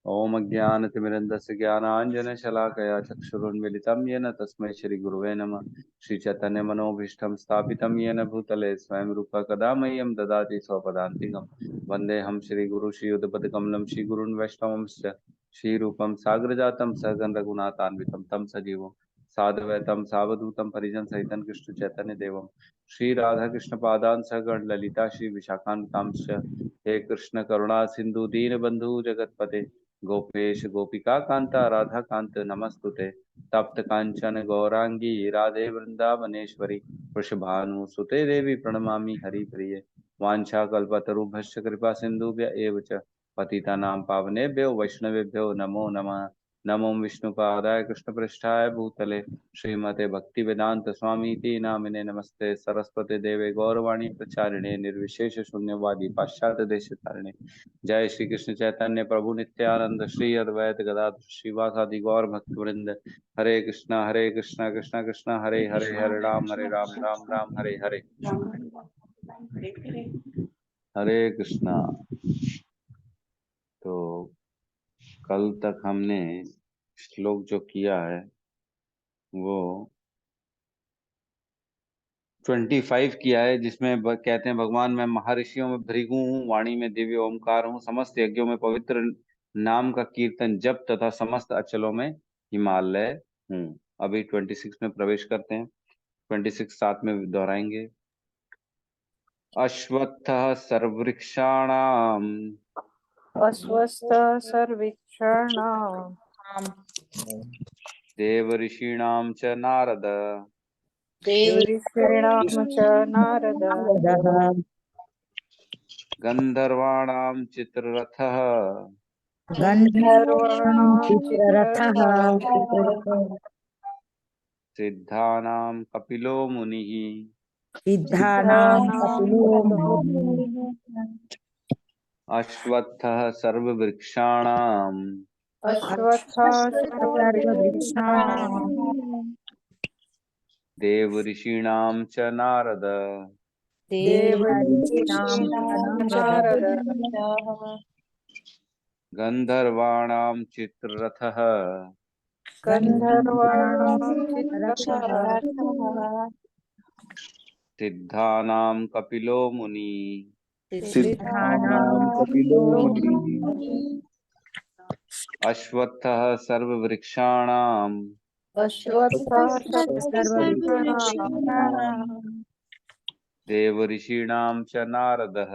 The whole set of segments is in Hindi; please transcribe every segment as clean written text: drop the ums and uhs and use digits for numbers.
ओम अज्ञानतिमिरन्धस्य ज्ञानाञ्जनशलाकया चक्षुरुन्मिलितं येन तस्मै श्रीगुरुवे नमः। श्रीचैतन्यमनोभीष्टं स्थापितं येन भूतले स्वयं रूपः कदा मह्यं ददाति स्वपदान्तिकं। वन्देऽहं श्रीगुरु श्रीयुतपदकमलं श्रीगुरून् वैष्णवंश्च श्रीरूपं साग्रजातं सहगण रघुनाथान्वितं तं सजीवं साद्वैतं सावधूतं परिजनसहितं कृष्ण चैतन्य देवं श्री राधा कृष्ण पादान सहगण ललिता श्री विशाखान्वितांश्च। हे कृष्ण करुणा सिंधु दीन बंधु जगतपते गोपेश गोपिका कांता राधा कांत नमस्तुते। तप्त कांचन गौरांगी राधे वृंदावनेश्वरी वृषभानुसुते देवी प्रणमामि हरिप्रिये। वाञ्छाकल्पतरुभ्यश्च कृपा सिन्धुभ्य एव च पतितानां पावनेभ्यो वैष्णवेभ्यो नमो नमः। नमो विष्णुपादाय कृष्णपृष्ठाय भूतले श्रीमते भक्तिवेदांत स्वामी इति नामिने नमस्ते सरस्वती देवे गौरवाणी प्रचारिणे निर्विशेष शून्यवादी पाश्चात्य देश तारिणे। जय श्री कृष्ण चैतन्य प्रभु नित्यानंद श्री अद्वैत गदाधर श्रीवासादि गौर भक्तवृंद। हरे कृष्णा कृष्णा कृष्णा हरे हरे हरे राम राम राम हरे हरे। हरे कृष्णा। तो कल तक हमने श्लोक जो किया है वो 25 किया है, जिसमें कहते हैं भगवान मैं महर्षियों में भृगु हूँ, वाणी में दिव्य ओमकार हूँ, समस्त यज्ञों में पवित्र नाम का कीर्तन जप तथा समस्त अचलों में हिमालय हूँ। अभी 26 में प्रवेश करते हैं। 26 साथ में दोहराएंगे। अश्वत्थ सर्ववृक्षाणाम अस्वस्थ सर्वेक्षणाम् देवऋषीणां च नारद देवऋषीणां च नारद गंधर्वाणां चित्ररथः गन्धर्वाणां चित्ररथः चित्ररथः सिद्धानां कपिलो मुनिः सिद्धानां सिद्धानां कपिलो कपिलो मुनिः मुनिः अश्वत्थः सर्ववृक्षाणां अश्वत्थः सर्ववृक्षाणां सर्ववृक्षाणां देवऋषीणां च नारद देवर्षीणां च देवऋषीणां नारद नारद गंधर्वाणां चित्ररथः गन्धर्वाणां रथः चित्ररथः सिद्धानां कपिलो मुनिः सिद्धानां सिद्धानां कपिलो कपिलो मुनिः मुनिः अश्वत्थः सर्ववृक्षाणां अश्वत्थः सर्ववृक्षाणां सर्ववृक्षाणां देवऋषीणां च नारदः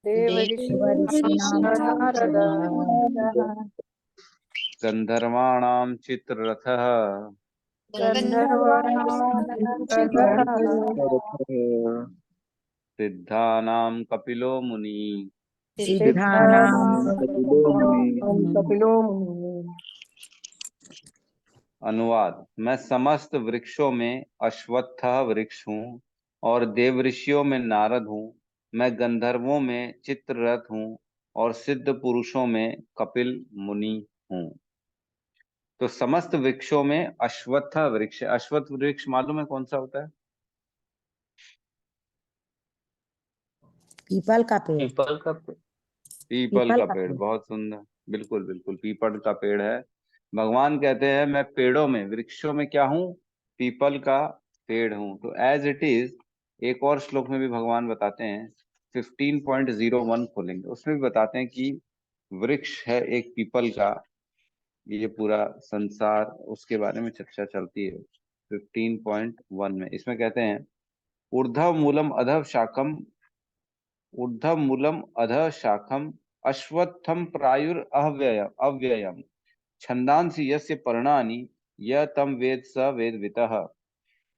देवऋषीणां देवर्षीणां च च नारद नारदः गंधर्वाणां चित्ररथः गन्धर्वाणां चित्ररथः सिद्धानां कपिलो मुनिः सिद्धानां कपिलो मुनिः कपिलो मुनिः। अनुवाद। मैं समस्त वृक्षों में अश्वत्थ वृक्ष हूँ और देवऋषियों में नारद हूँ। मैं गंधर्वों में चित्ररथ हूँ और सिद्ध पुरुषों में कपिल मुनि हूँ। तो समस्त वृक्षों में अश्वत्थ वृक्ष। अश्वत्थ वृक्ष मालूम है कौन सा होता है? पीपल का पेड़ पीपल का पेड़। पीपल पीपल का का पेड़, पेड़ बहुत सुंदर। बिल्कुल बिल्कुल, पीपल का पेड़ है। भगवान कहते हैं मैं पेड़ों में वृक्षों में क्या हूँ? पीपल का पेड़ हूँ। तो एज इट इज एक और श्लोक में भी भगवान बताते हैं, 15.01 खोलेंगे, उसमें भी बताते हैं कि वृक्ष है एक पीपल का। ये पूरा संसार, उसके बारे में चर्चा चलती है 15.1 में। इसमें कहते हैं ऊर्ध्व मूलम अधः शाखम, ऊर्ध्व मूलम अधः शाखम अश्वत्थम प्रायुर अव्ययम अव्ययम छंदांसि यस्य पर्णानि य तम वेद स वेदवितः।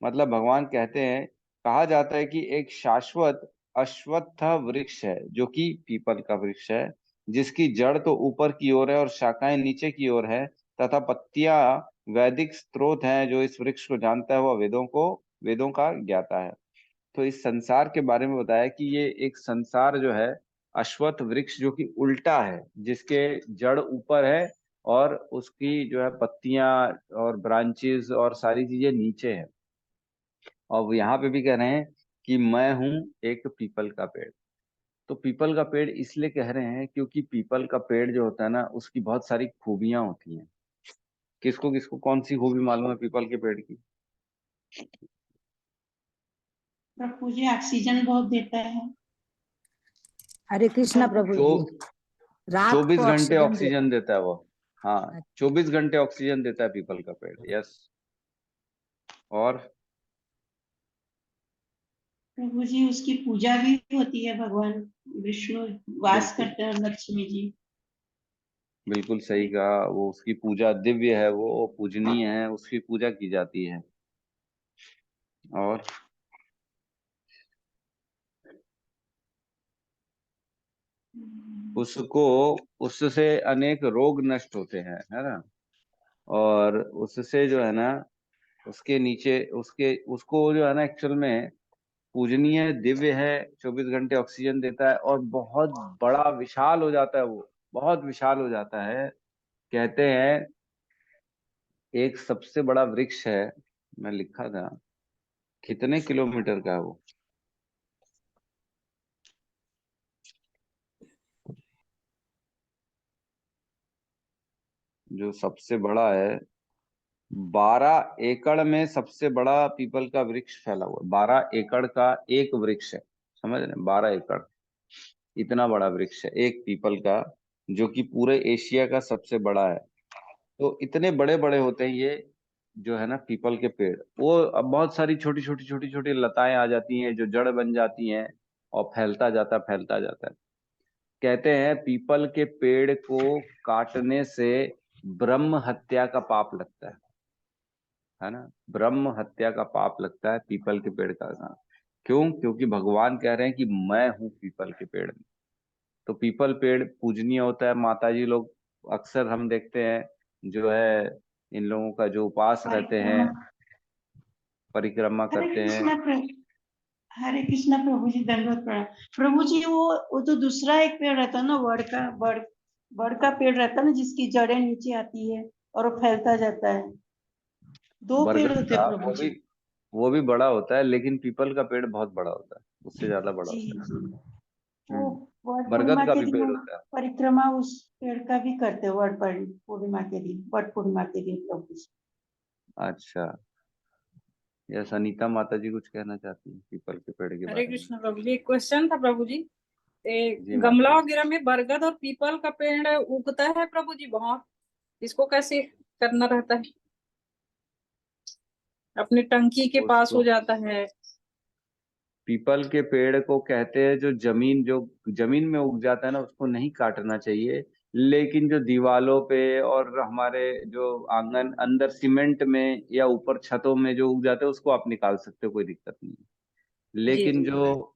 मतलब भगवान कहते हैं, कहा जाता है कि एक शाश्वत अश्वत्थ वृक्ष है जो कि पीपल का वृक्ष है, जिसकी जड़ तो ऊपर की ओर है और शाखाएं नीचे की ओर है, तथा पत्तियां वैदिक स्रोत हैं। जो इस वृक्ष को जानता है वह वेदों का ज्ञाता है। तो इस संसार के बारे में बताया कि ये एक संसार जो है अश्वत्थ वृक्ष जो कि उल्टा है, जिसके जड़ ऊपर है और उसकी जो है पत्तियां और ब्रांचेस और सारी चीजें नीचे है। और वो यहाँ पे भी कह रहे हैं कि मैं हूं एक पीपल का पेड़। तो पीपल का पेड़ इसलिए कह रहे हैं क्योंकि पीपल का पेड़ जो होता है ना, उसकी बहुत सारी खूबियां होती हैं। किसको किसको कौन सी खूबी मालूम है पीपल के पेड़ की? प्रभु जी ऑक्सीजन बहुत देता है। हरे कृष्णा प्रभु जो जी। रात 24 को घंटे ऑक्सीजन ऑक्सीजन देता है वो। हाँ, 24 घंटे ऑक्सीजन देता है पीपल का पेड़। यस। और प्रभु जी उसकी पूजा भी होती है, भगवान विष्णु वास बिल्कुल करते हैं, लक्ष्मी जी। बिल्कुल सही कहा। वो उसकी पूजा दिव्य है, वो पूजनीय है, उसकी पूजा की जाती है। और उसको उससे अनेक रोग नष्ट होते हैं, है ना। और उससे जो है ना, उसके नीचे उसके उसको जो है ना, एक्चुअल में पूजनीय है, दिव्य है, 24 घंटे ऑक्सीजन देता है और बहुत बड़ा विशाल हो जाता है वो। बहुत विशाल हो जाता है। कहते हैं एक सबसे बड़ा वृक्ष है, मैं लिखा था, कितने किलोमीटर का है वो? जो सबसे बड़ा है, 12 एकड़ में सबसे बड़ा पीपल का वृक्ष फैला हुआ है। 12 एकड़ का एक वृक्ष है, समझ रहे हैं? 12 एकड़, इतना बड़ा वृक्ष है एक पीपल का, जो कि पूरे एशिया का सबसे बड़ा है। तो इतने बड़े बड़े होते हैं ये, जो है ना पीपल के पेड़। वो अब बहुत सारी छोटी छोटी छोटी छोटी लताएं आ जाती हैं, जो जड़ बन जाती हैं, और फैलता जाता है। कहते हैं पीपल के पेड़ को काटने से ब्रह्म हत्या का पाप लगता है ना। ब्रह्म हत्या का पाप लगता है पीपल के पेड़ का। क्यों? क्योंकि भगवान कह रहे हैं कि मैं हूं पीपल के पेड़ में। तो पीपल पेड़ पूजनीय होता है। माता जी लोग अक्सर हम देखते हैं, जो है इन लोगों का जो उपास रहते हैं, परिक्रमा। परिक्रमा हरे करते हैं। कृष्णा प्रभु। हरे कृष्णा प्रभु जी, दंडवत प्रणाम। प्रभु जी वो तो दूसरा एक पेड़ रहता है ना, वड़ का पेड़ रहता है ना, जिसकी जड़ें नीचे आती है और वो फैलता जाता है। दो पेड़ बरगद होते का हैं प्रभु जी। वो भी बड़ा होता है, लेकिन पीपल का पेड़ बहुत बड़ा होता है, उससे ज्यादा बड़ा जी होता है। जी। वो वट बरगद पूर्णिमा का के भी दिन पेड़ हम होता है। परिक्रमा उस पेड़ का भी करते हैं, पूर्णिमा के दिन, वट पूर्णिमा के दिन प्रभु जी। अच्छा, यस, अनीता माता जी कुछ कहना चाहती है पीपल के पेड़ के हरे बारे में? कृष्ण प्रभु जी, एक क्वेश्चन था प्रभु जी। जी गमला माता जी। वगैरह में बरगद और पीपल का पेड़ उगता है प्रभु जी बहुत, इसको कैसे करना रहता है? अपनी टंकी के पास उसको हो जाता है। पीपल के पेड़ को कहते हैं, जो जमीन में उग जाता है ना, उसको नहीं काटना चाहिए। लेकिन जो दीवालों पे और हमारे जो आंगन अंदर सीमेंट में या ऊपर छतों में जो उग जाते हैं, उसको आप निकाल सकते हो, कोई दिक्कत नहीं है। जी लेकिन जी। जो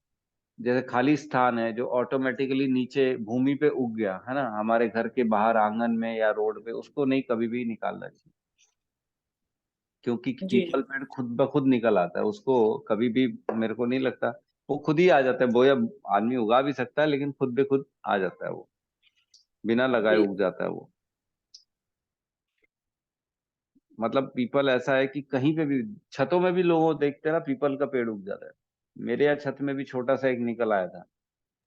जैसे खाली स्थान है, जो ऑटोमेटिकली नीचे भूमि पे उग गया है ना, हमारे घर के बाहर आंगन में या रोड पे, उसको नहीं कभी भी निकालना चाहिए। क्योंकि जी पीपल जी। पेड़ खुद ब खुद निकल आता है, उसको कभी भी, मेरे को नहीं लगता, वो खुद ही आ जाता है। बोया आदमी उगा भी सकता है, लेकिन खुद बे खुद आ जाता है वो, बिना लगाए जी उग जाता है वो। मतलब पीपल ऐसा है कि कहीं पे भी, छतों में भी लोगों देखते हैं ना, पीपल का पेड़ उग जाता है। मेरे यहाँ छत में भी छोटा सा एक निकल आया था,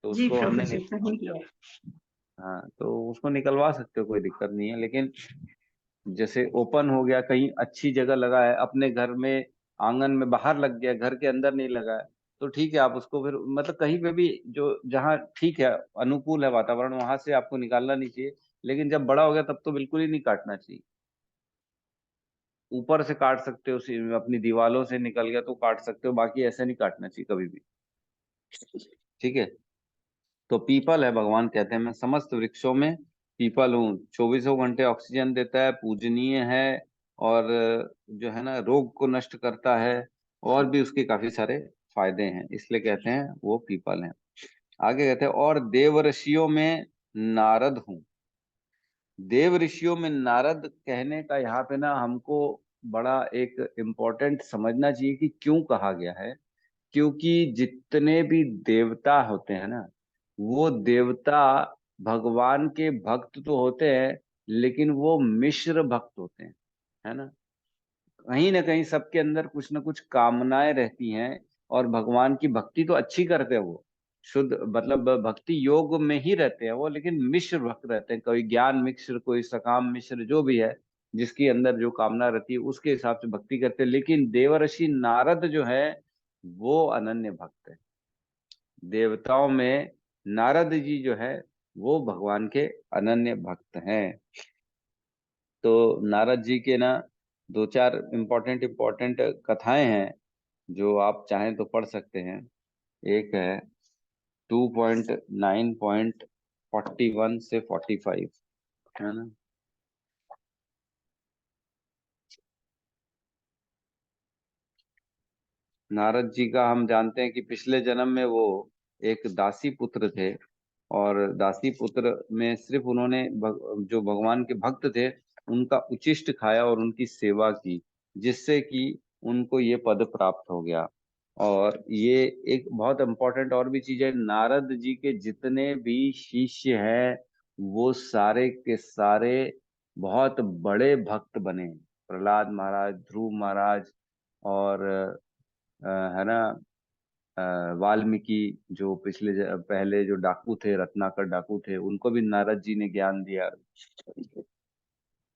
तो जी उसको प्रभु हमने जी, निकलवा कहीं दिया। भी है। हाँ, तो उसको निकलवा सकते हो, कोई दिक्कत नहीं है। लेकिन जैसे ओपन हो गया, कहीं अच्छी जगह लगा है, अपने घर में आंगन में बाहर लग गया, घर के अंदर नहीं लगा है, तो ठीक है, आप उसको फिर मतलब कहीं पे भी जो जहाँ ठीक है, अनुकूल है वातावरण, वहां से आपको निकालना नहीं चाहिए। लेकिन जब बड़ा हो गया तब तो बिल्कुल ही नहीं काटना चाहिए। ऊपर से काट सकते हो, अपनी दीवारों से निकल गया तो काट सकते हो, बाकी ऐसे नहीं काटना चाहिए कभी भी। ठीक है। तो पीपल है, भगवान कहते हैं मैं समस्त वृक्षों में पीपल हूँ। 24 घंटे ऑक्सीजन देता है, पूजनीय है, और जो है ना रोग को नष्ट करता है, और भी उसके काफी सारे फायदे हैं, इसलिए कहते हैं वो पीपल है। आगे कहते हैं और देव ऋषियों में नारद हूँ। देव ऋषियों में नारद कहने का यहाँ पे ना हमको बड़ा एक इम्पोर्टेंट समझना चाहिए कि क्यों कहा गया है। क्योंकि जितने भी देवता होते हैं ना, वो देवता भगवान के भक्त तो होते हैं, लेकिन वो मिश्र भक्त होते हैं, है ना कहीं सबके अंदर कुछ ना कुछ कामनाएं रहती हैं। और भगवान की भक्ति तो अच्छी करते हैं वो, शुद्ध मतलब भक्ति योग में ही रहते हैं वो, लेकिन मिश्र भक्त रहते हैं, कोई ज्ञान मिश्र, कोई सकाम मिश्र, जो भी है जिसकी अंदर जो कामना रहती है उसके हिसाब से भक्ति करते हैं। लेकिन देवर्षि नारद जो है वो अनन्य भक्त है। देवताओं में नारद जी जो है वो भगवान के अनन्य भक्त हैं। तो नारद जी के ना दो चार इम्पोर्टेंट इम्पोर्टेंट कथाएं हैं जो आप चाहें तो पढ़ सकते हैं। एक है 2.9.41 से 45, है ना। नारद जी का हम जानते हैं कि पिछले जन्म में वो एक दासी पुत्र थे, और दासी पुत्र में सिर्फ उन्होंने जो भगवान के भक्त थे उनका उचिष्ट खाया और उनकी सेवा की, जिससे कि उनको ये पद प्राप्त हो गया। और ये एक बहुत इंपॉर्टेंट और भी चीज है, नारद जी के जितने भी शिष्य हैं वो सारे के सारे बहुत बड़े भक्त बने। प्रहलाद महाराज, ध्रुव महाराज, और है ना, वाल्मीकि जो पहले जो डाकू थे, रत्नाकर डाकू थे, उनको भी नारद जी ने ज्ञान दिया।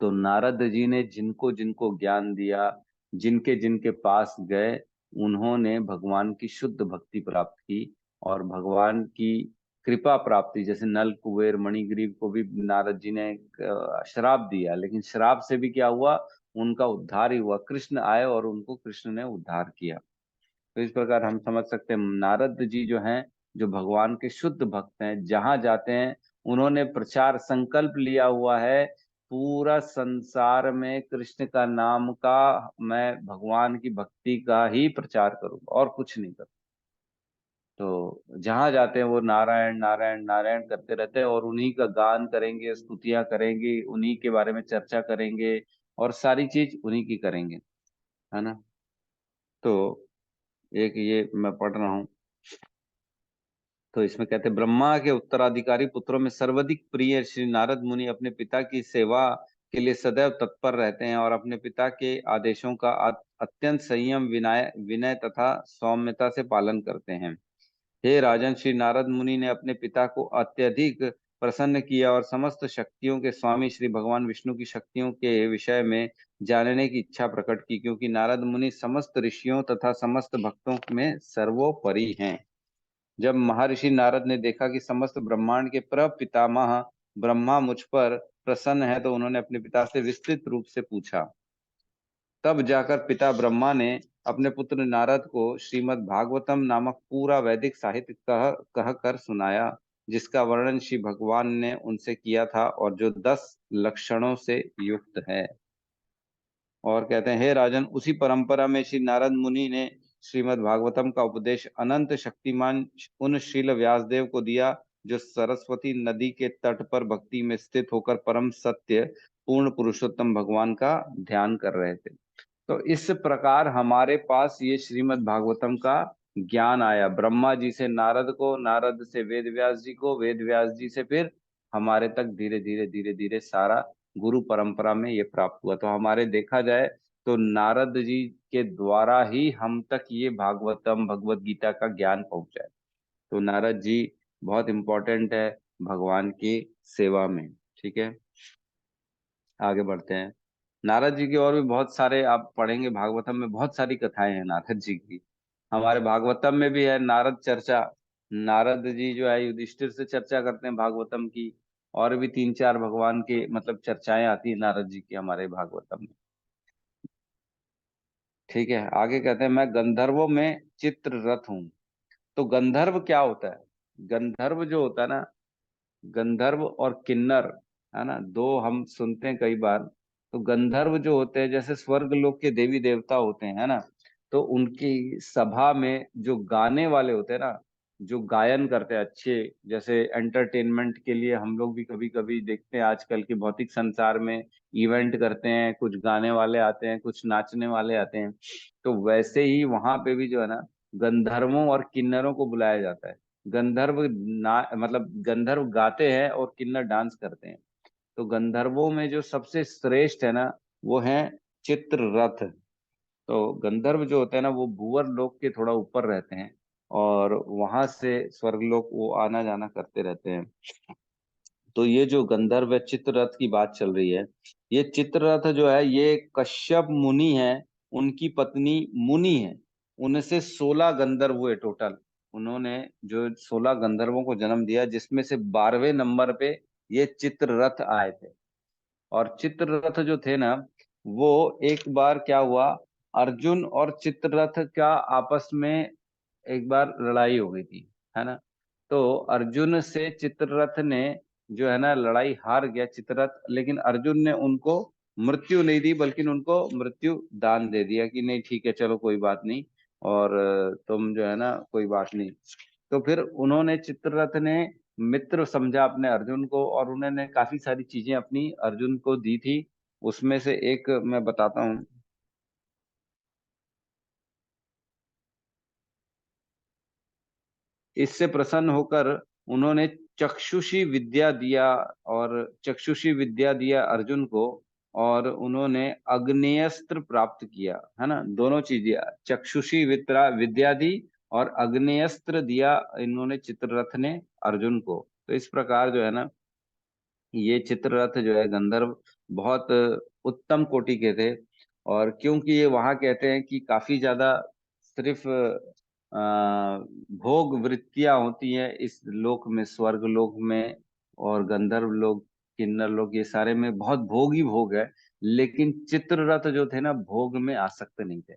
तो नारद जी ने जिनको जिनको ज्ञान दिया, जिनके जिनके पास गए, उन्होंने भगवान की शुद्ध भक्ति प्राप्त की और भगवान की कृपा प्राप्ति। जैसे नल कुबेर मणिग्रीव को भी नारद जी ने एक श्राप दिया, लेकिन श्राप से भी क्या हुआ, उनका उद्धार ही हुआ। कृष्ण आए और उनको कृष्ण ने उद्धार किया। तो इस प्रकार हम समझ सकते हैं नारद जी जो हैं, जो भगवान के शुद्ध भक्त हैं, जहां जाते हैं उन्होंने प्रचार संकल्प लिया हुआ है, पूरा संसार में कृष्ण का नाम का, मैं भगवान की भक्ति का ही प्रचार करूंगा और कुछ नहीं करूंगा। तो जहां जाते हैं वो नारायण नारायण नारायण करते रहते हैं, और उन्हीं का गान करेंगे, स्तुतियां करेंगे, उन्हीं के बारे में चर्चा करेंगे, और सारी चीज उन्हीं की करेंगे, है ना। तो एक ये मैं पढ़ रहा हूँ, तो इसमें कहते हैं ब्रह्मा के उत्तराधिकारी पुत्रों में सर्वाधिक प्रिय श्री नारद मुनि अपने पिता की सेवा के लिए सदैव तत्पर रहते हैं और अपने पिता के आदेशों का अत्यंत संयम, विनय विनय तथा सौम्यता से पालन करते हैं। हे राजन, श्री नारद मुनि ने अपने पिता को अत्यधिक प्रसन्न किया और समस्त शक्तियों के स्वामी श्री भगवान विष्णु की शक्तियों के विषय में जानने की इच्छा प्रकट की, क्योंकि नारद मुनि समस्त ऋषियों तथा समस्त भक्तों में सर्वोपरि हैं। जब महर्षि नारद ने देखा कि समस्त ब्रह्मांड के प्रपितामह ब्रह्मा मुझ पर प्रसन्न है, तो उन्होंने अपने पिता से विस्तृत रूप से पूछा। तब जाकर पिता ब्रह्मा ने अपने पुत्र नारद को श्रीमद् भागवतम नामक पूरा वैदिक साहित्य कह कर सुनाया, जिसका वर्णन श्री भगवान ने उनसे किया था और जो 10 लक्षणों से युक्त है। और कहते हैं, हे राजन, उसी परंपरा में श्री नारद मुनि ने श्रीमद् भागवतम का उपदेश अनंत शक्तिमान उन श्रील व्यासदेव को दिया, जो सरस्वती नदी के तट पर भक्ति में स्थित होकर परम सत्य पूर्ण पुरुषोत्तम भगवान का ध्यान कर रहे थे। तो इस प्रकार हमारे पास ये श्रीमद् भागवतम का ज्ञान आया, ब्रह्मा जी से नारद को, नारद से वेद व्यास जी को, वेद व्यास जी से फिर हमारे तक धीरे धीरे धीरे धीरे सारा गुरु परंपरा में ये प्राप्त हुआ। तो हमारे देखा जाए तो नारद जी के द्वारा ही हम तक ये भागवतम भगवत गीता का ज्ञान पहुंचा है। तो नारद जी बहुत इंपॉर्टेंट है भगवान की सेवा में। ठीक है, आगे बढ़ते हैं। नारद जी के और भी बहुत सारे आप पढ़ेंगे, भागवतम में बहुत सारी कथाएं हैं नारद जी की। हमारे भागवतम में भी है नारद चर्चा। नारद जी जो है युधिष्ठिर से चर्चा करते हैं भागवतम की, और भी 3-4 भगवान की मतलब चर्चाएं आती है नारद जी की हमारे भागवतम में। ठीक है, आगे कहते हैं, मैं गंधर्वों में चित्ररथ हूँ। तो गंधर्व क्या होता है? गंधर्व जो होता है ना, गंधर्व और किन्नर, है ना, दो हम सुनते हैं कई बार। तो गंधर्व जो होते हैं जैसे स्वर्ग लोक के देवी देवता होते हैं, है ना, तो उनकी सभा में जो गाने वाले होते हैं ना, जो गायन करते हैं अच्छे, जैसे एंटरटेनमेंट के लिए हम लोग भी कभी कभी देखते हैं आजकल के भौतिक संसार में इवेंट करते हैं, कुछ गाने वाले आते हैं, कुछ नाचने वाले आते हैं। तो वैसे ही वहां पे भी जो है ना, गंधर्वों और किन्नरों को बुलाया जाता है। गंधर्व मतलब गंधर्व गाते हैं और किन्नर डांस करते हैं। तो गंधर्वों में जो सबसे श्रेष्ठ है ना, वो है चित्ररथ। तो गंधर्व जो होते हैं ना, वो भूवर लोक के थोड़ा ऊपर रहते हैं, और वहां से स्वर्गलोक वो आना जाना करते रहते हैं। तो ये जो गंधर्व चित्ररथ की बात चल रही है, ये चित्ररथ जो है ये कश्यप मुनि है, उनकी पत्नी मुनि है। उनसे 16 गंधर्व हुए टोटल। उन्होंने जो 16 गंधर्वों को जन्म दिया, जिसमें से 12वें नंबर पे ये चित्ररथ आए थे। और चित्ररथ जो थे ना, वो एक बार क्या हुआ, अर्जुन और चित्ररथ का आपस में एक बार लड़ाई हो गई थी, है ना। तो अर्जुन से चित्ररथ ने जो है ना लड़ाई हार गया चित्ररथ, लेकिन अर्जुन ने उनको मृत्यु नहीं दी, बल्कि उनको मृत्यु दान दे दिया कि नहीं ठीक है चलो कोई बात नहीं, और तुम जो है ना कोई बात नहीं। तो फिर उन्होंने चित्ररथ ने मित्र समझा अपने अर्जुन को, और उन्होंने काफी सारी चीजें अपनी अर्जुन को दी थी। उसमें से एक मैं बताता हूँ। इससे प्रसन्न होकर उन्होंने चक्षुषी विद्या दिया, और चक्षुषी विद्या दिया अर्जुन को, और उन्होंने अग्नेयस्त्र प्राप्त किया, है ना। दोनों चीज दिया, चक्षुषी विद्या विद्या दी और अग्नेयस्त्र दिया इन्होंने चित्ररथ ने अर्जुन को। तो इस प्रकार जो है ना, ये चित्ररथ जो है गंधर्व बहुत उत्तम कोटि के थे। और क्योंकि ये वहां कहते हैं कि काफी ज्यादा सिर्फ भोग वृत्तियां होती हैं इस लोक में, स्वर्ग लोक में, और गंधर्व लोक, किन्नर लोक, ये सारे में बहुत भोग ही भोग है। लेकिन चित्ररथ जो थे ना, भोग में आसक्त नहीं थे।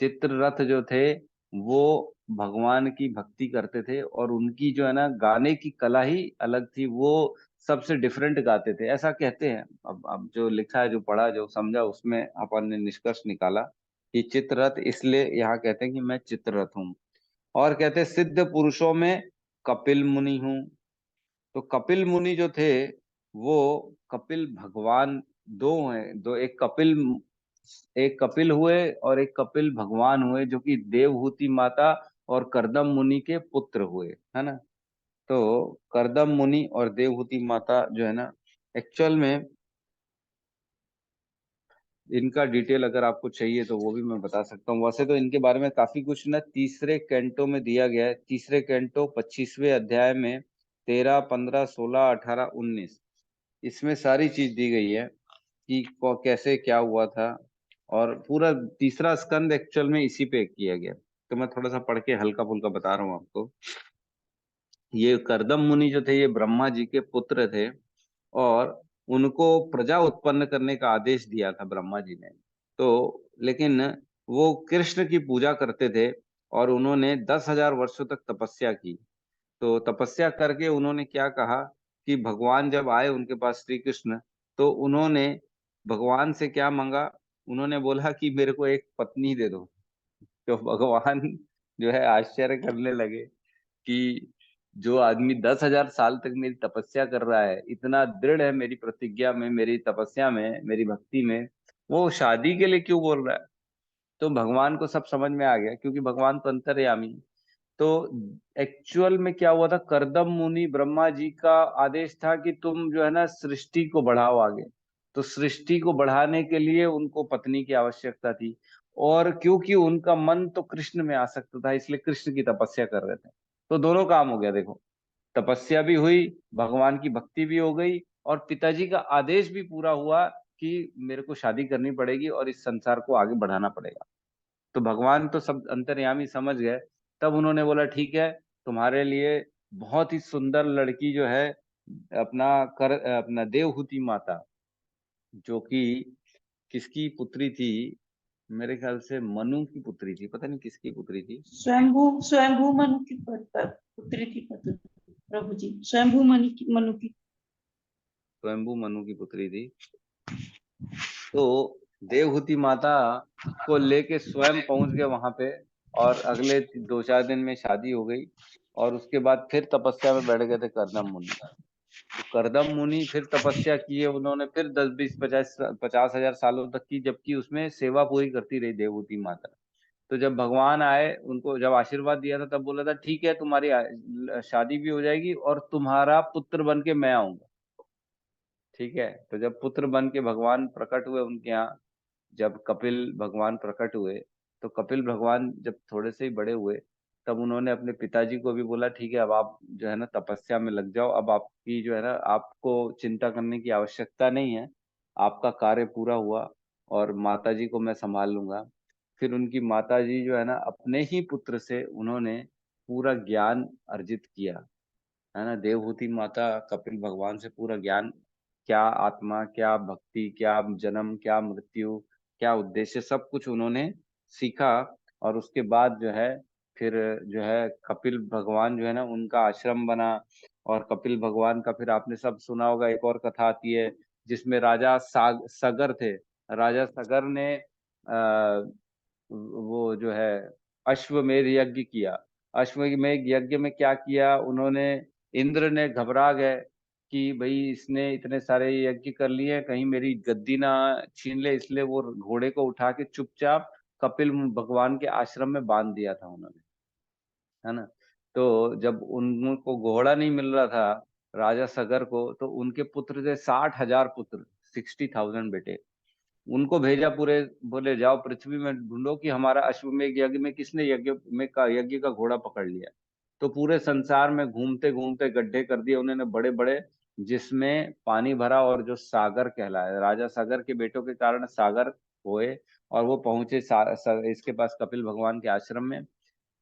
चित्ररथ जो थे वो भगवान की भक्ति करते थे, और उनकी जो है ना गाने की कला ही अलग थी। वो सबसे डिफरेंट गाते थे, ऐसा कहते हैं। अब जो लिखा है, जो पढ़ा, जो समझा, उसमें अपन ने निष्कर्ष निकाला कि चित्ररथ इसलिए यहाँ कहते हैं कि मैं चित्ररथ हूँ। और कहते हैं सिद्ध पुरुषों में कपिल मुनि हूँ। तो कपिल मुनि जो थे, वो कपिल भगवान दो हैं, दो, एक कपिल हुए और एक कपिल भगवान हुए, जो कि देवहूति माता और करदम मुनि के पुत्र हुए, है ना। तो करदम मुनि और देवहूति माता जो है ना, एक्चुअल में इनका डिटेल अगर आपको चाहिए तो वो भी मैं बता सकता हूँ। वैसे तो इनके बारे में काफी कुछ ना तीसरे कैंटो में दिया गया है। तीसरे कैंटो 25वें अध्याय में 13, 15, 16, 18, 19, इसमें सारी चीज दी गई है कि कैसे क्या हुआ था। और पूरा तीसरा स्कंद एक्चुअल में इसी पे किया गया। तो मैं थोड़ा सा पढ़ के हल्का फुल्का बता रहा हूँ आपको। ये करदम मुनि जो थे, ये ब्रह्मा जी के पुत्र थे, और उनको प्रजा उत्पन्न करने का आदेश दिया था ब्रह्मा जी ने। तो लेकिन वो कृष्ण की पूजा करते थे, और उन्होंने 10,000 वर्षों तक तपस्या की। तो तपस्या करके उन्होंने क्या कहा कि भगवान जब आए उनके पास, श्री कृष्ण, तो उन्होंने भगवान से क्या मांगा। उन्होंने बोला कि मेरे को एक पत्नी दे दो। तो भगवान जो है आश्चर्य करने लगे कि जो आदमी 10,000 साल तक मेरी तपस्या कर रहा है, इतना दृढ़ है मेरी प्रतिज्ञा में, मेरी तपस्या में, मेरी भक्ति में, वो शादी के लिए क्यों बोल रहा है। तो भगवान को सब समझ में आ गया, क्योंकि भगवान तो अंतर्यामी है। तो एक्चुअल में क्या हुआ था, करदम मुनि, ब्रह्मा जी का आदेश था कि तुम जो है ना सृष्टि को बढ़ाओ आगे। तो सृष्टि को बढ़ाने के लिए उनको पत्नी की आवश्यकता थी, और क्योंकि उनका मन तो कृष्ण में आसक्त था, इसलिए कृष्ण की तपस्या कर रहे थे। तो दोनों काम हो गया देखो, तपस्या भी हुई, भगवान की भक्ति भी हो गई, और पिताजी का आदेश भी पूरा हुआ कि मेरे को शादी करनी पड़ेगी और इस संसार को आगे बढ़ाना पड़ेगा। तो भगवान तो सब अंतर्यामी समझ गए। तब उन्होंने बोला ठीक है, तुम्हारे लिए बहुत ही सुंदर लड़की जो है, अपना देवहूति माता, जो कि किसकी पुत्री थी, मेरे ख्याल से मनु की पुत्री थी, पता नहीं किसकी पुत्री थी। स्वयंभू स्वयंभू मनु की पुत्री थी प्रभु जी, स्वयंभू मनु की। स्वयंभू मनु की पुत्री थी। तो देवहूति माता को लेके स्वयं पहुंच गए वहां पे, और अगले 2-4 दिन में शादी हो गई। और उसके बाद फिर तपस्या में बैठ गए थे करदम मुनि। तो करदम मुनि फिर तपस्या की है उन्होंने, फिर 10, 20, 50 हजार सालों तक की, जबकि उसमें सेवा पूरी करती रही देवहूति माता। तो जब भगवान आए, उनको जब आशीर्वाद दिया था, तब बोला था ठीक है तुम्हारी शादी भी हो जाएगी, और तुम्हारा पुत्र बन के मैं आऊंगा। ठीक है। तो जब पुत्र बन के भगवान प्रकट हुए उनके यहाँ, जब कपिल भगवान प्रकट हुए, तो कपिल भगवान जब थोड़े से ही बड़े हुए, तब उन्होंने अपने पिताजी को भी बोला ठीक है अब आप जो है ना तपस्या में लग जाओ, अब आपकी जो है ना आपको चिंता करने की आवश्यकता नहीं है, आपका कार्य पूरा हुआ और माताजी को मैं संभाल लूंगा। फिर उनकी माताजी जो है ना अपने ही पुत्र से उन्होंने पूरा ज्ञान अर्जित किया, है ना। देवहूति माता कपिल भगवान से पूरा ज्ञान, क्या आत्मा, क्या भक्ति, क्या जन्म, क्या मृत्यु, क्या उद्देश्य, सब कुछ उन्होंने सीखा। और उसके बाद जो है फिर जो है कपिल भगवान जो है ना उनका आश्रम बना। और कपिल भगवान का फिर आपने सब सुना होगा, एक और कथा आती है जिसमें राजा सगर थे। राजा सगर ने वो जो है अश्वमेध यज्ञ किया। अश्वमेध यज्ञ में क्या किया उन्होंने, इंद्र ने घबरा गए कि भाई इसने इतने सारे यज्ञ कर लिए, कहीं मेरी गद्दी ना छीन ले, इसलिए वो घोड़े को उठा के चुपचाप कपिल भगवान के आश्रम में बांध दिया था उन्होंने, है ना। तो जब उनको घोड़ा नहीं मिल रहा था राजा सगर को, तो उनके पुत्र थे 60,000 पुत्र, 60,000 बेटे, उनको भेजा पूरे, बोले जाओ पृथ्वी में ढूंढो कि हमारा अश्वमेध यज्ञ में किसने यज्ञ का घोड़ा पकड़ लिया। तो पूरे संसार में घूमते घूमते गड्ढे कर दिए उन्होंने बड़े बड़े, जिसमें पानी भरा और जो सागर कहलाया, राजा सागर के बेटों के कारण सागर हुए। और वो पहुंचे इसके पास कपिल भगवान के आश्रम में।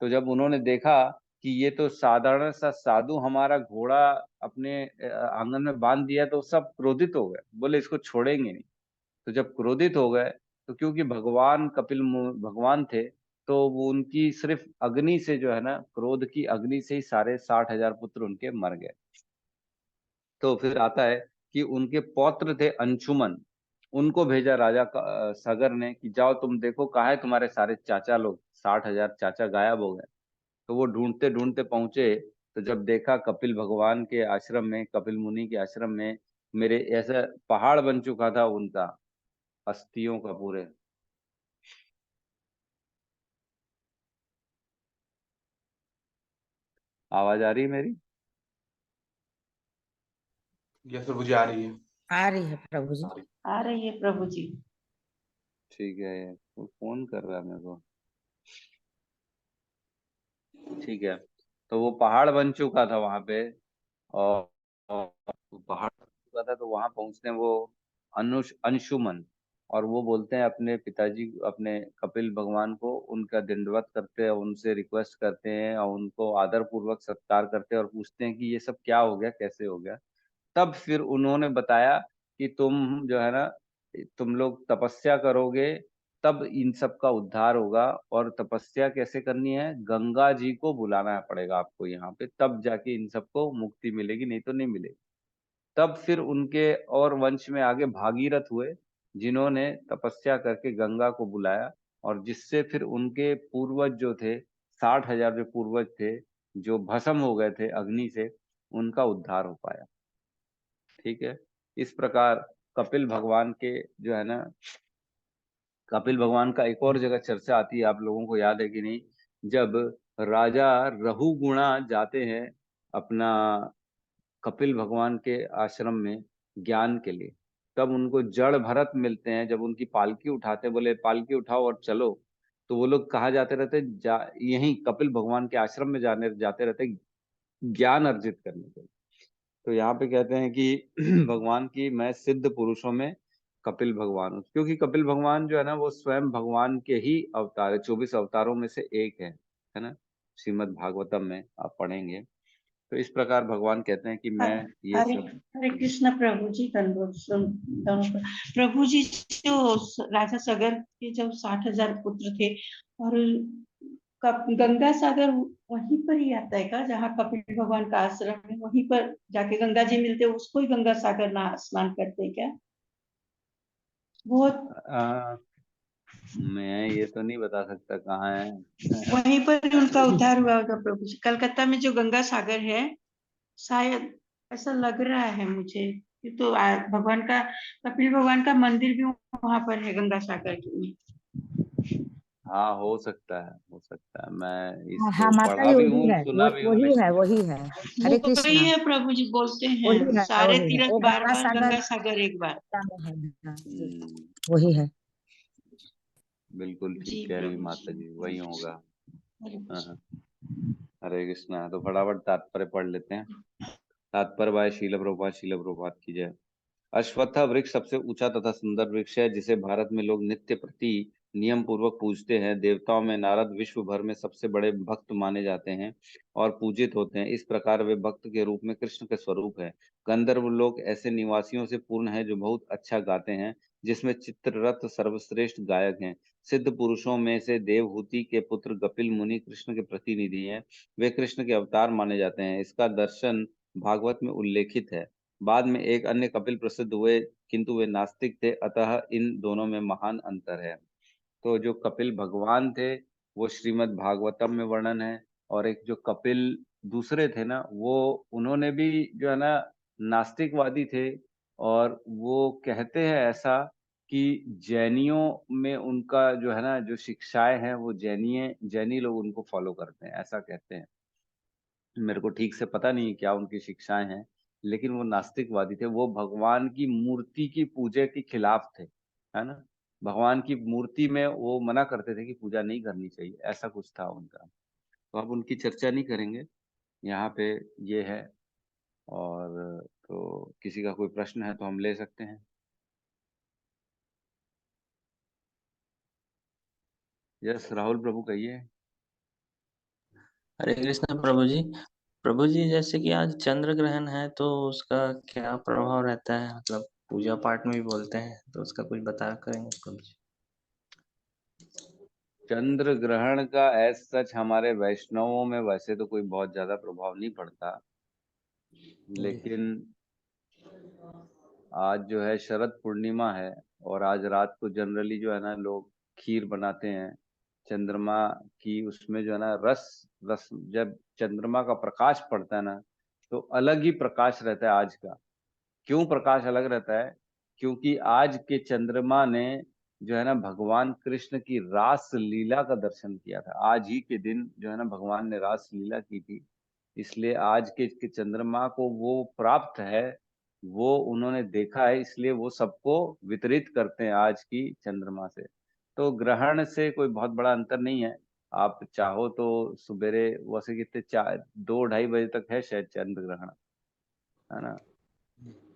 तो जब उन्होंने देखा कि ये तो साधारण सा साधु हमारा घोड़ा अपने आंगन में बांध दिया, तो सब क्रोधित हो गए, बोले इसको छोड़ेंगे नहीं। तो जब क्रोधित हो गए, तो क्योंकि भगवान भगवान थे, तो वो उनकी सिर्फ अग्नि से जो है ना, क्रोध की अग्नि से ही सारे 60,000 पुत्र उनके मर गए। तो फिर आता है कि उनके पौत्र थे अंशुमन, उनको भेजा राजा सगर ने कि जाओ तुम देखो कहाँ है तुम्हारे सारे चाचा लोग, 60,000 चाचा गायब हो गए। तो वो ढूंढते ढूंढते पहुंचे, तो जब देखा कपिल भगवान के आश्रम में, कपिल मुनि के आश्रम में मेरे ऐसा पहाड़ बन चुका था उनका, अस्थियों का पूरे। आवाज आ रही है मेरी? यस प्रभु जी, आ रही है। आ रही है प्रभु जी। आ रही है प्रभु जी। ठीक है, वो फोन कर रहा है मेरे को। ठीक है, तो वो पहाड़ बन चुका था वहां पे। और, और पहाड़ बन चुका था, तो वहां पहुंचते हैं वो अंशुमन। और वो बोलते हैं अपने पिताजी, अपने कपिल भगवान को उनका दंडवत करते हैं, उनसे रिक्वेस्ट करते हैं और उनको आदर पूर्वक सत्कार करते हैं और पूछते हैं कि ये सब क्या हो गया, कैसे हो गया। तब फिर उन्होंने बताया कि तुम जो है ना, तुम लोग तपस्या करोगे तब इन सब का उद्धार होगा। और तपस्या कैसे करनी है, गंगा जी को बुलाना पड़ेगा आपको यहाँ पे, तब जाके इन सबको मुक्ति मिलेगी, नहीं तो नहीं मिलेगी। तब फिर उनके और वंश में आगे भागीरथ हुए, जिन्होंने तपस्या करके गंगा को बुलाया, और जिससे फिर उनके पूर्वज जो थे, 60,000 जो पूर्वज थे जो भस्म हो गए थे अग्नि से, उनका उद्धार हो पाया। ठीक है, इस प्रकार कपिल भगवान के जो है ना, कपिल भगवान का एक और जगह चर्चा आती है, आप लोगों को याद है कि नहीं, जब राजा रहुगुणा जाते हैं अपना कपिल भगवान के आश्रम में ज्ञान के लिए, तब उनको जड़ भरत मिलते हैं, जब उनकी पालकी उठाते हैं, बोले पालकी उठाओ और चलो। तो वो लोग कहाँ जाते रहते, यहीं कपिल भगवान के आश्रम में जाने जाते रहते ज्ञान अर्जित करने के लिए। तो यहाँ पे कहते हैं कि भगवान की मैं सिद्ध पुरुषों में कपिल भगवान हूँ, क्योंकि कपिल भगवान जो है ना वो स्वयं भगवान के ही अवतार है, 24 अवतारों में से एक है ना। श्रीमद् भागवतम में आप पढ़ेंगे। तो इस प्रकार भगवान कहते हैं कि मैं ये हरे सब। हरे कृष्ण प्रभु जी, दंडवत प्रभु जी। जो राजा सगर के जब 60,000 पुत्र थे, और गंगा सागर वहीं पर ही आता है का, जहाँ कपिल भगवान का आश्रम है, वहीं पर जाके गंगा जी मिलते हैं, उसको ही गंगा सागर ना स्नान करते हैं क्या? बहुत मैं ये तो नहीं बता सकता कहाँ है। वहीं पर ही उनका उद्धार हुआ होगा प्रभु जी। कलकत्ता में जो गंगा सागर है, शायद ऐसा लग रहा है मुझे। ये तो भगवान का, कपिल भगवान का मंदिर भी वहां पर है गंगा सागर में। हाँ, हो सकता है, हो सकता है, मैं हाँ हाँ इसको माता पढ़ा जी, भी वही हूँ, है, सुना भी हूँ, वही लेकिन है, वही है। हरे वही कृष्णा। है प्रभु जी, बोलते हैं वही है, सारे वही है, तीर्थ वो बार गंगा बार, सागर गंगा सागर एक बार। में है। हाँ, हम्म, वही है। बिल्कुल जी ठीक कह रही प्रभु माता जी, जी, हरे वही होगा। कृष्ण, हरे हाँ कृष्ण। हाँ। हरे कृष्णा। तो फटाफट तात्पर्य पढ़ लेते हैं। तात्पर्य बाय शील प्रभुपाद की जय। अश्वत्थ वृक्ष सबसे ऊंचा तथा सुंदर वृक्ष है, जिसे भारत में लोग नित्य प्रति नियम पूर्वक पूजते हैं। देवताओं में नारद विश्व भर में सबसे बड़े भक्त माने जाते हैं और पूजित होते हैं। इस प्रकार वे भक्त के रूप में कृष्ण के स्वरूप है। गंधर्व लोग ऐसे निवासियों से पूर्ण है जो बहुत अच्छा गाते हैं, जिसमें चित्ररथ सर्वश्रेष्ठ गायक हैं। सिद्ध पुरुषों में से देवहूति के पुत्र कपिल मुनि कृष्ण के प्रतिनिधि हैं। वे कृष्ण के अवतार माने जाते हैं। इसका दर्शन भागवत में उल्लेखित है। बाद में एक अन्य कपिल प्रसिद्ध हुए, किंतु वे नास्तिक थे, अतः इन दोनों में महान अंतर है। तो जो कपिल भगवान थे वो श्रीमद् भागवतम में वर्णन है, और एक जो कपिल दूसरे थे ना, वो उन्होंने भी जो है ना नास्तिकवादी थे। और वो कहते हैं ऐसा कि जैनियों में उनका जो है ना जो शिक्षाएं हैं वो जैनी लोग उनको फॉलो करते हैं, ऐसा कहते हैं। मेरे को ठीक से पता नहीं क्या उनकी शिक्षाएं हैं, लेकिन वो नास्तिकवादी थे। वो भगवान की मूर्ति की पूजा के खिलाफ थे, है ना। भगवान की मूर्ति में वो मना करते थे कि पूजा नहीं करनी चाहिए, ऐसा कुछ था उनका। तो अब उनकी चर्चा नहीं करेंगे यहाँ पे, ये है। और तो किसी का कोई प्रश्न है तो हम ले सकते हैं। यस राहुल प्रभु कहिए। हरे कृष्ण प्रभु जी। प्रभु जी, जैसे कि आज चंद्र ग्रहण है तो उसका क्या प्रभाव रहता है, मतलब पूजा पाठ में भी बोलते हैं, तो उसका कुछ बता करेंगे प्रभु जी? चंद्र ग्रहण का एज सच हमारे वैष्णवों में वैसे तो कोई बहुत ज्यादा प्रभाव नहीं पड़ता, जी लेकिन आज जो है शरद पूर्णिमा है, और आज रात को जनरली जो है ना लोग खीर बनाते हैं चंद्रमा की। उसमें जो है ना रस रस जब चंद्रमा का प्रकाश पड़ता है ना, तो अलग ही प्रकाश रहता है आज का। क्यों प्रकाश अलग रहता है? क्योंकि आज के चंद्रमा ने जो है ना भगवान कृष्ण की रास लीला का दर्शन किया था। आज ही के दिन जो है ना भगवान ने रास लीला की थी, इसलिए आज के चंद्रमा को वो प्राप्त है, वो उन्होंने देखा है, इसलिए वो सबको वितरित करते हैं आज की चंद्रमा से। तो ग्रहण से कोई बहुत बड़ा अंतर नहीं है। आप चाहो तो सवेरे वैसे कितने 2-2:30 बजे तक है शायद चंद्र ग्रहण, है ना।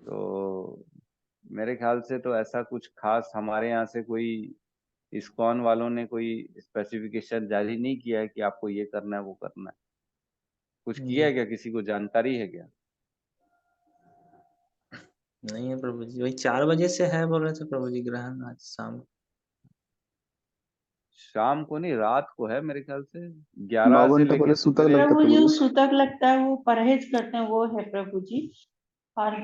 तो मेरे ख्याल से तो ऐसा कुछ खास हमारे यहाँ से कोई इस्कॉन वालों ने कोई स्पेसिफिकेशन जारी नहीं किया है कि आपको ये करना है वो करना है। कुछ किया जी। है क्या? किसी को जानकारी है क्या? नहीं है प्रभु जी, वही 4 बजे से है बोल रहे थे प्रभु जी ग्रहण आज शाम। शाम को नहीं, रात को है मेरे ख्याल से, 9 11 से घंटे लेके पहले सूतक सुबह। लगता प्रभु प्रभु जो जी। सूतक लगता है वो परहेज करते हैं, वो है प्रभु जी। और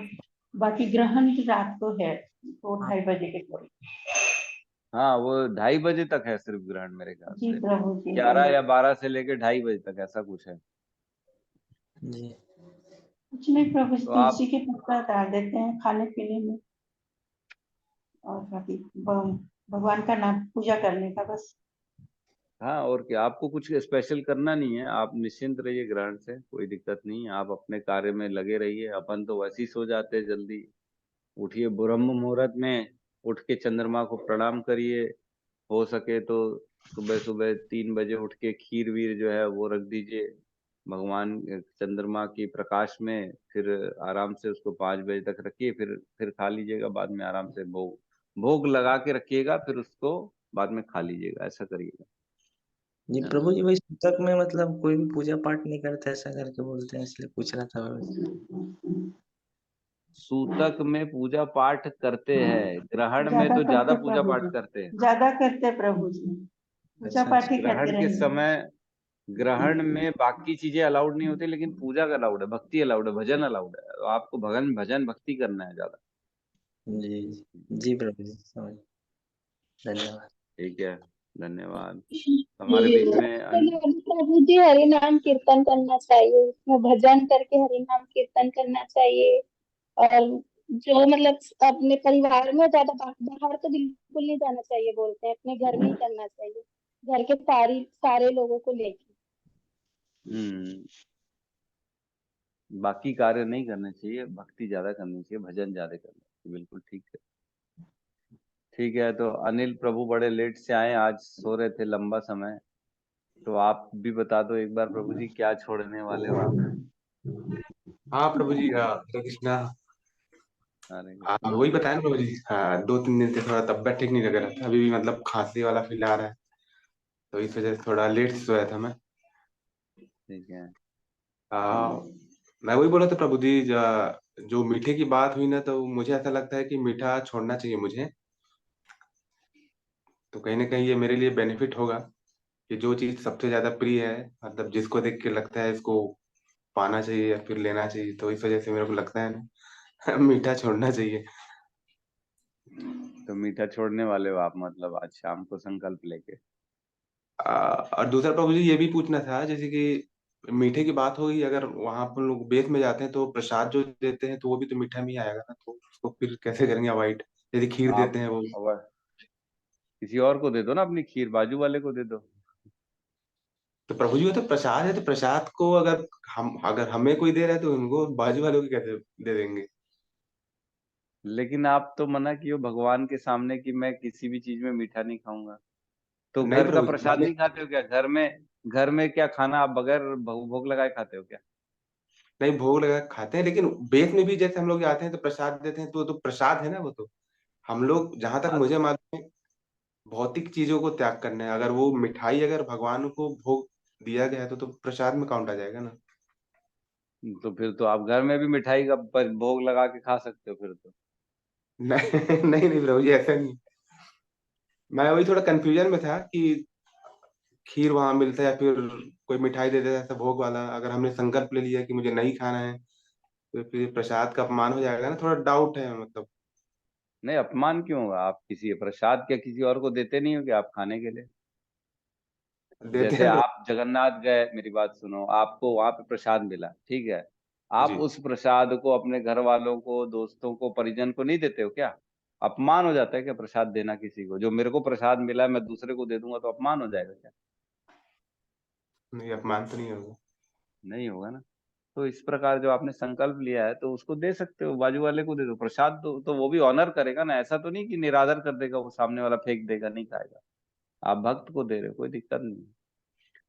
बाकी ग्रहण की रात को है, तो हाँ 2:30 बजे के करीब। हाँ, वो 2:30 बजे तक है सिर्फ ग्रहण मेरे ख्याल जी से। प्रभु जी। 11 या 12 से लेके 2:30 बजे तक ऐसा कुछ है। जी। कुछ नहीं प्रभु जी, तो आप तुलसी के पत्ता डाल देते हैं खाने पीने में, और बाकी भगवान का नाम पूजा करने का बस। हाँ, और क्या, आपको कुछ स्पेशल करना नहीं है, आप निश्चिंत रहिए, ग्रहण से कोई दिक्कत नहीं है। आप अपने कार्य में लगे रहिए। अपन तो वैसे ही सो जाते हैं जल्दी। उठिए ब्रह्म मुहूर्त में, उठ के चंद्रमा को प्रणाम करिए। हो सके तो सुबह सुबह 3 बजे उठ के खीर वीर जो है वो रख दीजिए भगवान चंद्रमा की प्रकाश में। फिर आराम से उसको 5 बजे तक रखिए, फिर खा लीजिएगा बाद में आराम से। भोग भोग लगा के रखिएगा, फिर उसको बाद में खा लीजिएगा, ऐसा करिएगा, जी है ना। प्रभु जी, वही सूतक में मतलब कोई भी पूजा पाठ नहीं करते ऐसा करके बोलते हैं, इसलिए पूछ रहा था प्रभु जी। सूतक में पूजा पाठ करते हैं, ग्रहण में ज्यादा तो ज्यादा करते पूजा प्रभु पाठ जी, करते हैं। ज्यादा करते प्रभु जी, पूजा अच्छा पाठ अच्छा। ही ग्रहण करते के रहेंगे। समय, ग्रहण में बाकी चीजें अलाउड नहीं होती, लेकिन पूजा का अलाउड है, भक्ति अलाउड है, भजन अलाउड है। तो आपको भगन भजन भक्ति करना है ज्यादा। जी जी जी प्रभु जी, समझ, धन्यवाद। ठीक है, धन्यवाद। हमारे बीच में प्रभु जी हरि नाम कीर्तन करना चाहिए, उसमें भजन करके हरि नाम कीर्तन करना चाहिए। और जो मतलब अपने परिवार में ज्यादा बाहर तो बिल्कुल नहीं जाना चाहिए, बोलते हैं अपने घर में ही करना चाहिए, घर के सारे लोगों को लेके। हम्म, बाकी कार्य नहीं करने चाहिए, भक्ति ज्यादा करनी चाहिए, भजन ज्यादा करना चाहिए, बिल्कुल ठीक है। ठीक है, तो अनिल प्रभु बड़े लेट से आए, आज सो रहे थे लंबा समय। तो आप भी बता दो एक बार प्रभु जी, क्या छोड़ने वाले हो आप? हाँ प्रभु जी, हरे कृष्णा। हरे कृष्ण। वही बताया ना प्रभु जी, हाँ 2-3 दिन से थोड़ा तबीयत ठीक नहीं लग रहा था, अभी भी मतलब खांसी वाला फील आ रहा है, तो इस वजह से थोड़ा लेट से सोया था मैं। ठीक है। आ, मैं वही बोला था प्रभु जी, जो मीठे की बात हुई ना, तो मुझे ऐसा लगता है कि मीठा छोड़ना चाहिए मुझे। तो कहीं ना कहीं ये मेरे लिए बेनिफिट होगा कि जो चीज सबसे ज्यादा प्रिय है, मतलब जिसको देख के लगता है इसको पाना चाहिए या फिर लेना चाहिए, तो इस वजह से मेरे को लगता है ना मीठा छोड़ना चाहिए। तो मीठा छोड़ने वाले हो आप, मतलब आज शाम को संकल्प लेके? और दूसरा प्रभु जी ये भी पूछना था, जैसे कि मीठे की बात होगी, अगर वहां पर लोग बेत में जाते हैं तो प्रसाद जो देते हैं तो वो भी तो मीठा में ही आएगा ना, तो उसको फिर कैसे करेंगे अवॉइड? यदि खीर देते आप हैं वो। अब किसी और को दे दो ना, अपनी खीर बाजू वाले को दे दो। तो प्रभु जी वो तो प्रसाद है, तो प्रसाद को अगर हमें कोई दे रहा है तो उनको बाजू वालों को कैसे दे देंगे? लेकिन आप तो मना किए हो भगवान के सामने कि मैं किसी भी चीज में मीठा नहीं खाऊंगा। तो नहीं घर का प्रभु जी प्रसाद नहीं खाते हो क्या? घर में क्या खाना आप बगैर भोग लगाए खाते हो क्या? नहीं, भोग लगा के खाते हैं, लेकिन बेत में भी जैसे हम लोग जाते हैं तो प्रसाद देते हैं, तो प्रसाद है ना वो तो। हम लोग जहां तक हाँ, मुझे मालूम है, भौतिक चीजों को त्याग करना है। अगर वो मिठाई अगर भगवान को भोग दिया गया है तो प्रसाद में काउंट आ जाएगा ना। तो फिर तो आप घर में भी मिठाई का भोग लगा के खा सकते हो फिर तो। नहीं नहीं नहीं प्रभु जी, ऐसा नहीं। मैं वही थोड़ा कंफ्यूजन में था कि खीर वहां मिलता है या फिर कोई मिठाई दे देता है ऐसा भोग वाला, अगर हमने संकल्प ले लिया कि मुझे नहीं खाना है तो फिर प्रसाद का अपमान हो जाएगा ना, थोड़ा डाउट है मतलब। नहीं, अपमान क्यों होगा? आप किसी प्रसाद क्या किसी और को देते नहीं हो क्या आप खाने के लिए? देते जैसे हैं प्रभु आप जगन्नाथ गए, मेरी बात सुनो, आपको वहां पे प्रसाद मिला, ठीक है? आप जी। उस प्रसाद को अपने घर वालों को, दोस्तों को, परिजन को नहीं देते हो क्या? अपमान हो जाता है क्या प्रसाद देना किसी को? जो मेरे को प्रसाद मिला है मैं दूसरे को दे दूंगा तो अपमान हो जाएगा क्या? नहीं, अपमान तो नहीं होगा। नहीं होगा ना। तो इस प्रकार जो आपने संकल्प लिया है तो उसको दे सकते हो, बाजू वाले को दे दो प्रसाद। तो वो भी ऑनर करेगा ना, ऐसा तो नहीं कि निरादर कर देगा, वो सामने वाला फेंक देगा, नहीं खाएगा। आप भक्त को दे रहे हो, कोई दिक्कत नहीं।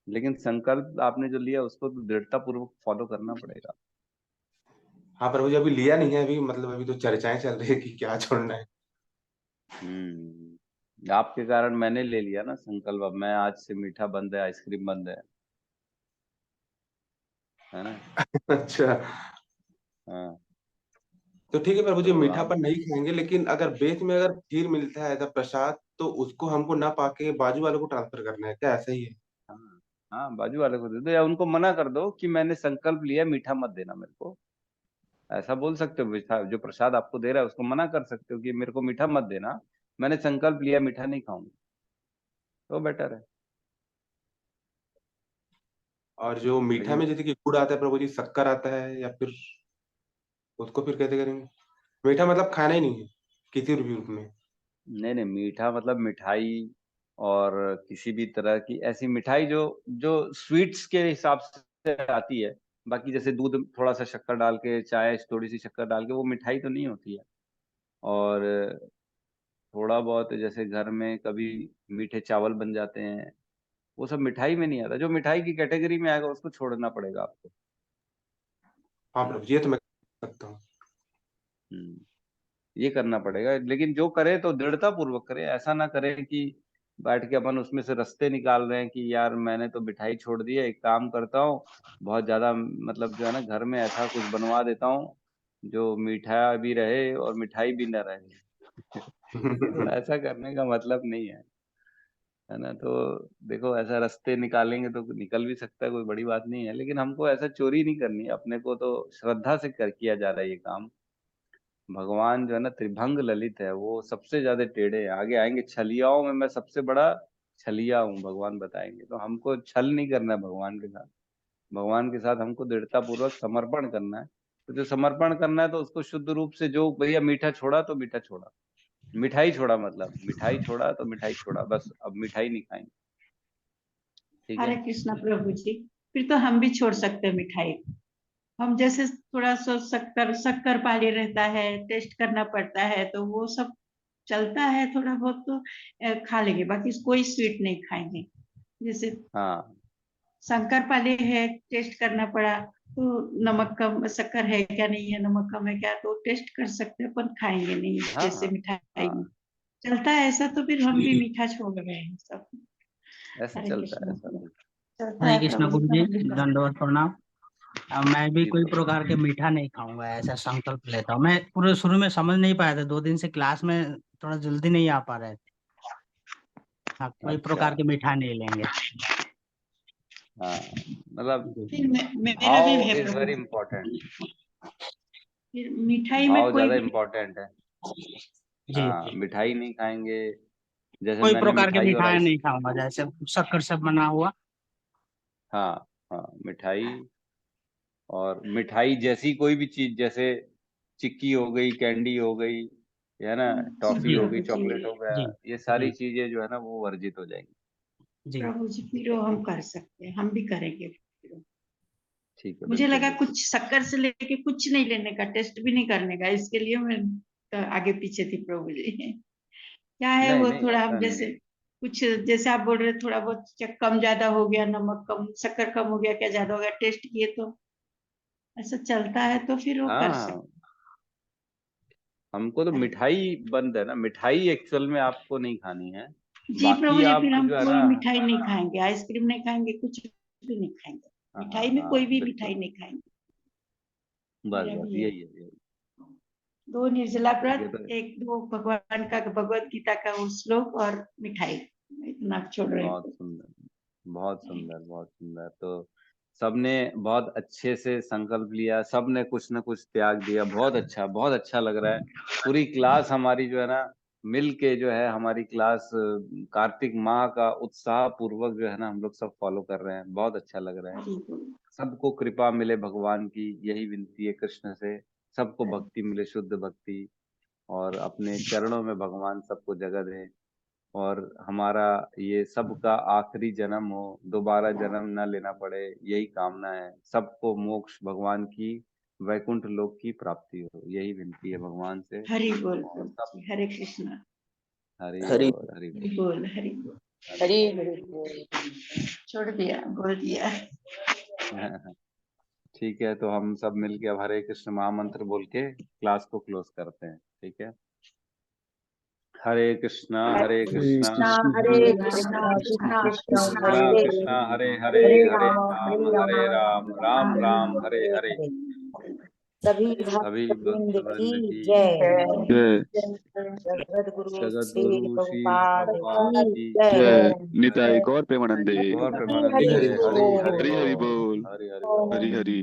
लेकिन संकल्प आपने जो लिया उसको तो दृढ़ता पूर्वक फॉलो करना पड़ेगा। हाँ प्रभु जी, अभी लिया नहीं है, अभी मतलब अभी तो चर्चाएं चल रही है कि क्या छोड़ना है। आपके कारण मैंने ले लिया ना संकल्प, अब मैं आज से मीठा बंद है, आइसक्रीम बंद है ना? अच्छा, हाँ। तो ठीक है प्रभु जी, तो मीठा आप, पर नहीं खाएंगे, लेकिन अगर बेच में अगर खीर मिलता है एज प्रसाद तो उसको हमको ना पाके बाजू वालों को ट्रांसफर करना है क्या? ऐसा ही है? हाँ हाँ, बाजू वाले को दे दो या उनको मना कर दो कि मैंने संकल्प लिया, मीठा मत देना मेरे को। ऐसा बोल सकते हो, मीठा जो प्रसाद आपको दे रहा है उसको मना कर सकते हो कि मेरे को मीठा मत देना, मैंने संकल्प लिया मीठा नहीं खाऊंगा। तो बेटर है। और जो मीठा लेकिन में जैसे कि गुड़ आता है प्रभु जी, शक्कर आता है, या फिर उसको फिर कैसे करेंगे? मीठा मतलब खाना ही नहीं है किसी भी रूप में? नहीं नहीं, मीठा मतलब मिठाई, और किसी भी तरह की ऐसी मिठाई जो जो स्वीट्स के हिसाब से आती है। बाकी जैसे दूध थोड़ा सा शक्कर डाल के, चाय थोड़ी सी शक्कर डाल के, वो मिठाई तो नहीं होती है। और थोड़ा बहुत जैसे घर में कभी मीठे चावल बन जाते हैं, वो सब मिठाई में नहीं आता। जो मिठाई की कैटेगरी में आएगा उसको छोड़ना पड़ेगा आपको। हाँ है ना? प्रभु जी, ये तो मैं कर सकता हूँ। हम्म ये करना पड़ेगा, लेकिन जो करे तो दृढ़ता पूर्वक करे, ऐसा ना करे कि बैठ के अपन उसमें से रास्ते निकाल रहे हैं कि यार मैंने तो मिठाई छोड़ दी है, एक काम करता हूँ, बहुत ज्यादा मतलब जो है ना, घर में ऐसा कुछ बनवा देता हूँ जो मीठा भी रहे और मिठाई भी ना रहे। तो ऐसा करने का मतलब नहीं है ना? तो देखो, ऐसा रास्ते निकालेंगे तो निकल भी सकता है, कोई बड़ी बात नहीं है, लेकिन हमको ऐसा चोरी नहीं करनी है। अपने को तो श्रद्धा से कर किया जा रहा है ये काम। भगवान जो है ना, त्रिभंग ललित है, वो सबसे ज्यादा टेढ़े हैं, आगे आएंगे छलियाओं में मैं सबसे बड़ा छलिया हूँ, भगवान बताएंगे। तो हमको छल नहीं करना है भगवान के साथ। भगवान के साथ हमको दृढ़ता पूर्वक समर्पण करना है। तो जो समर्पण करना है तो उसको शुद्ध रूप से, जो भैया मीठा छोड़ा तो मीठा छोड़ा, मिठाई छोड़ा, मतलब मिठाई छोड़ा तो मिठाई छोड़ा, बस अब मिठाई नहीं खाएंगे। ठीक हरे है। कृष्णा प्रभु जी, फिर तो हम भी छोड़ सकते हैं मिठाई। हम जैसे थोड़ा सा शक्कर शक्कर पाली रहता है, टेस्ट करना पड़ता है, तो वो सब चलता है थोड़ा बहुत तो खा लेंगे, बाकी कोई स्वीट नहीं खाएंगे। जैसे हाँ शंकर पाले है, टेस्ट करना पड़ा, तो नमक कम शक्कर है क्या नहीं है, नमक कम है क्या, तो टेस्ट कर सकते हैं, पर खाएंगे नहीं। हाँ जैसे मिठाई में हाँ चलता है ऐसा, तो फिर हम भी मीठा छोड़ रहे हैं सब। ऐसे हरे चलता है, कृष्ण ऐसा नहीं। चलता हरे है कृष्ण प्रभु जी गुरु का, जी, हम भी करते हैं। दंडवत प्रणाम। अब मैं भी जी कोई प्रभु। प्रकार के मीठा नहीं खाऊंगा, ऐसा संकल्प लेता हूँ। मैं पूरे शुरू में समझ नहीं पाया था, 2 दिन से क्लास में थोड़ा जल्दी नहीं आ पा रहे थे। हाँ, कोई अच्छा, प्रकार के मीठा नहीं लेंगे। हाँ, मतलब जी फिर मेरा भी भाव है इज प्रभु वेरी जी। इम्पोर्टेंट। फिर मिठाई में भाव कोई ज्यादा भी इम्पोर्टेंट है। जी। हाँ, मिठाई नहीं खाएंगे। जैसे कोई मैंने प्रकार के मिठाई और मिठाई आइस, नहीं खाऊंगा, जैसे शक्कर से बना हुआ। हाँ हाँ, मिठाई और मिठाई जैसी कोई भी चीज, जैसे चिक्की हो गई, कैंडी हो गई, है ना, टॉफी जी जी हो गई, प्रभु जी, चॉकलेट हो गया, जी ये सारी जी चीजें जो है ना वो वर्जित हो जाएंगी। जी। प्रभु जी फिर वो हम कर सकते हैं, हम भी करेंगे फिर। ठीक है, मुझे बिल्कुल लगा बिल्कुल। कुछ शक्कर से लेके कुछ नहीं लेने का, टेस्ट भी नहीं करने का, इसके लिए मैं तो आगे पीछे थी प्रभु जी। क्या है नहीं वो नहीं, थोड़ा हम ऐसा नहीं जैसे है। कुछ, जैसे आप बोल रहे थोड़ा बहुत कम ज्यादा हो गया, नमक कम शक्कर कम हो गया, क्या ज्यादा हो गया, टेस्ट किए तो ऐसा चलता है, तो फिर वो कर हाँ, सकते हमको तो हैं। मिठाई बंद है ना, मिठाई एक्चुअल में आपको नहीं खानी है। जी बाकी प्रभु जी, फिर आप हम जो है कोई ना, मिठाई नहीं खाएंगे, आइसक्रीम नहीं खाएंगे, कुछ भी नहीं खाएंगे, हाँ मिठाई में हाँ कोई भी मिठाई बिल्कुल, नहीं खाएंगे। बस मेरा बस भी है यही है, यही। 2 निर्जला ठीक है व्रत, तो 1 2 भगवान का भगवत गीता का वो श्लोक और मिठाई, इतना छोड़ रहे बहुत हैं। सुंदर, बहुत सुंदर, बहुत सुंदर। तो सबने बहुत अच्छे से संकल्प लिया, सबने कुछ न कुछ त्याग दिया, बहुत अच्छा, बहुत अच्छा लग रहा है। पूरी क्लास हमारी जो है ना, मिल के जो है हमारी क्लास कार्तिक माह का उत्साह पूर्वक जो है ना हम लोग सब फॉलो कर रहे हैं, बहुत अच्छा लग रहा है। हरि बोल, सबको कृपा मिले भगवान की, यही विनती है कृष्ण से। सबको हरि भक्ति मिले, शुद्ध भक्ति, और अपने चरणों में भगवान सबको जगह दे। और हमारा ये सबका आखिरी जन्म हो, दोबारा जन्म न लेना पड़े, यही कामना है। सबको मोक्ष भगवान की, वैकुंठ लोक की प्राप्ति हो, यही विनती है भगवान से। हरि बोल और प्रभु सब जी, हरे कृष्णा, हरि हरि बोल, हरि बोल, हरि बोल, हरि बोल, हरि छोड़ दिया, बोल दिया। बोल। ठीक है, तो हम सब मिलके अब हरे कृष्ण महामंत्र बोल के क्लास को क्लोज करते हैं, ठीक है। हरे कृष्णा, हरे कृष्णा, हरे कृष्णा कृष्ण कृष्ण कृष्णा हरे कृष्णा, हरे हरे, हरे हरे हरे राम, हरे राम राम, राम राम, हरे हरे हरे। हरे। सभी सभी भक्त भक्त वृंद की वृंद की जय। जय। जगत गुरु जगत श्री गुरु श्री प्रभुपाद प्रभुपाद की की जय। जय। निताई गौर प्रेमानंदे। गौर हरि प्रेमानंदे, हरि हरि हरि बोल। हरि हरि बोल, बोल। हरि हरि बोल। हरि हरि।